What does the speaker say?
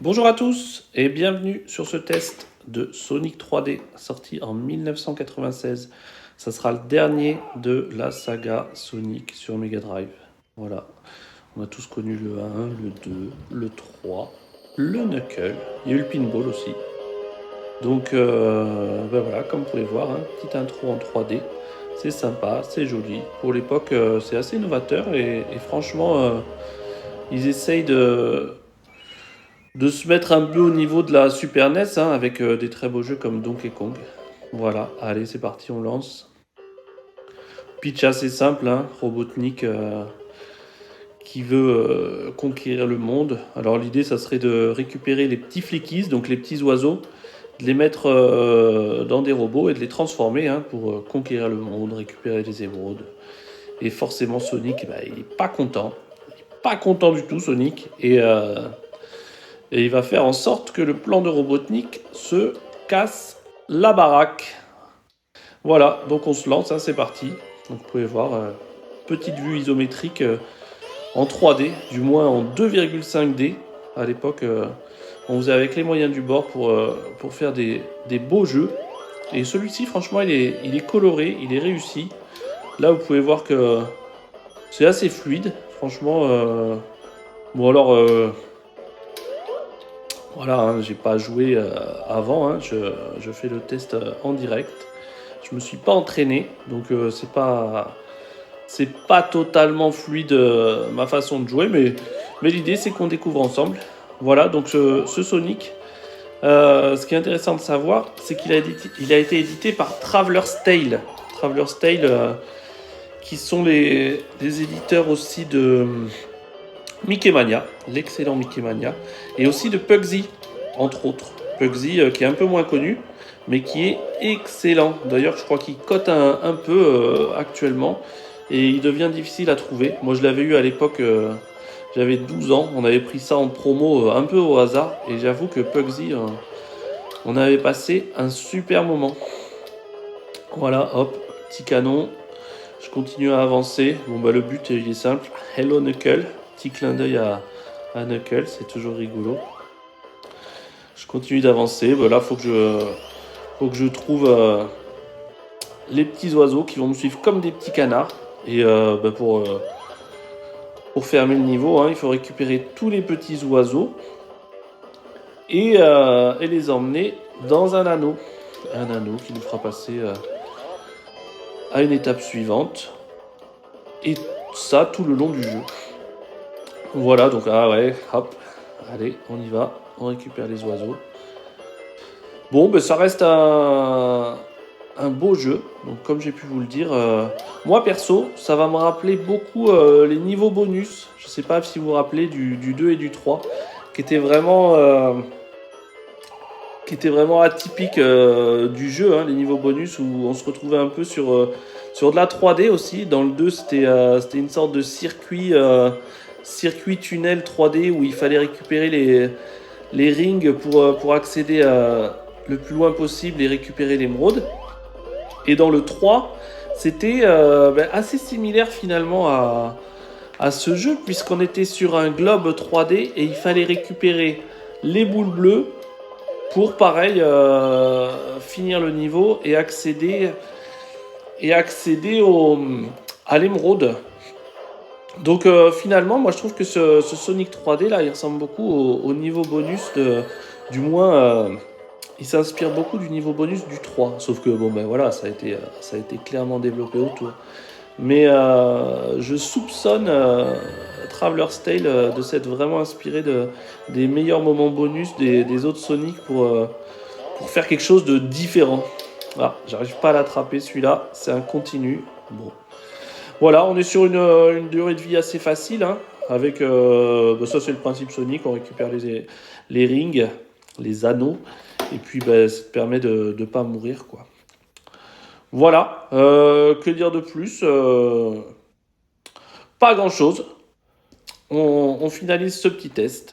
Bonjour à tous et bienvenue sur ce test de Sonic 3D sorti en 1996. Ça sera le dernier de la saga Sonic sur Mega Drive. Voilà, on a tous connu le 1, le 2, le 3, le Knuckle, il y a eu le Pinball aussi. Donc voilà, comme vous pouvez voir, petite intro en 3D. C'est sympa, c'est joli. Pour l'époque, c'est assez novateur et franchement, ils essayent de se mettre un peu au niveau de la Super NES avec des très beaux jeux comme Donkey Kong. Voilà, allez, c'est parti, on lance. Pitch assez simple, Robotnik qui veut conquérir le monde. Alors l'idée, ça serait de récupérer les petits flickies, donc les petits oiseaux, de les mettre dans des robots et de les transformer pour conquérir le monde, récupérer les émeraudes. Et forcément, Sonic, il est pas content. Pas content du tout, Sonic. Et il va faire en sorte que le plan de Robotnik se casse la baraque. Voilà, donc on se lance, c'est parti. Donc vous pouvez voir, petite vue isométrique en 3D, du moins en 2,5D. À l'époque, on faisait avec les moyens du bord pour faire des beaux jeux. Et celui-ci, franchement, il est coloré, il est réussi. Là, vous pouvez voir que c'est assez fluide. Franchement, bon alors, voilà, j'ai pas joué avant, je fais le test en direct. Je me suis pas entraîné, donc c'est pas totalement fluide ma façon de jouer, mais l'idée c'est qu'on découvre ensemble. Voilà, donc ce Sonic, ce qui est intéressant de savoir, c'est il a été édité par Traveler's Tale. Traveler's Tale, qui sont les éditeurs aussi de Mickey Mania, l'excellent Mickey Mania, et aussi de Pugsy, entre autres. Pugsy qui est un peu moins connu, mais qui est excellent. D'ailleurs, je crois qu'il cote un peu actuellement, et il devient difficile à trouver. Moi, je l'avais eu à l'époque, j'avais 12 ans, on avait pris ça en promo un peu au hasard, et j'avoue que Pugsy, on avait passé un super moment. Voilà, hop, petit canon, je continue à avancer. Bon, bah, le but, il est simple. Hello Knuckle. Petit clin d'œil à Knuckles, c'est toujours rigolo. Je continue d'avancer. Bah, là, faut que je trouve les petits oiseaux qui vont me suivre comme des petits canards. Et pour fermer le niveau, il faut récupérer tous les petits oiseaux et les emmener dans un anneau. Un anneau qui nous fera passer à une étape suivante. Et ça tout le long du jeu. Voilà, donc hop, allez, on y va, on récupère les oiseaux. Bon, ben ça reste un beau jeu, donc comme j'ai pu vous le dire, moi perso, ça va me rappeler beaucoup les niveaux bonus. Je sais pas si vous vous rappelez du 2 et du 3, qui étaient vraiment atypiques du jeu, les niveaux bonus où on se retrouvait un peu sur de la 3D aussi. Dans le 2, c'était une sorte de circuit tunnel 3D où il fallait récupérer les rings pour accéder le plus loin possible et récupérer l'émeraude. Et dans le 3, c'était assez similaire finalement à ce jeu, puisqu'on était sur un globe 3D et il fallait récupérer les boules bleues pour pareil finir le niveau et accéder à l'émeraude. Donc finalement, moi je trouve que ce Sonic 3D là, il ressemble beaucoup au niveau bonus du moins, il s'inspire beaucoup du niveau bonus du 3. Sauf que bon ben voilà, ça a été clairement développé autour. Mais je soupçonne Traveler's Tale de s'être vraiment inspiré des meilleurs moments bonus des autres Sonic pour faire quelque chose de différent. Voilà, j'arrive pas à l'attraper celui-là, c'est un continu. Bon. Voilà, on est sur une durée de vie assez facile, avec ça c'est le principe Sonic, on récupère les rings, les anneaux, et puis ça te permet de ne pas mourir quoi. Voilà, que dire de plus pas grand chose. On finalise ce petit test.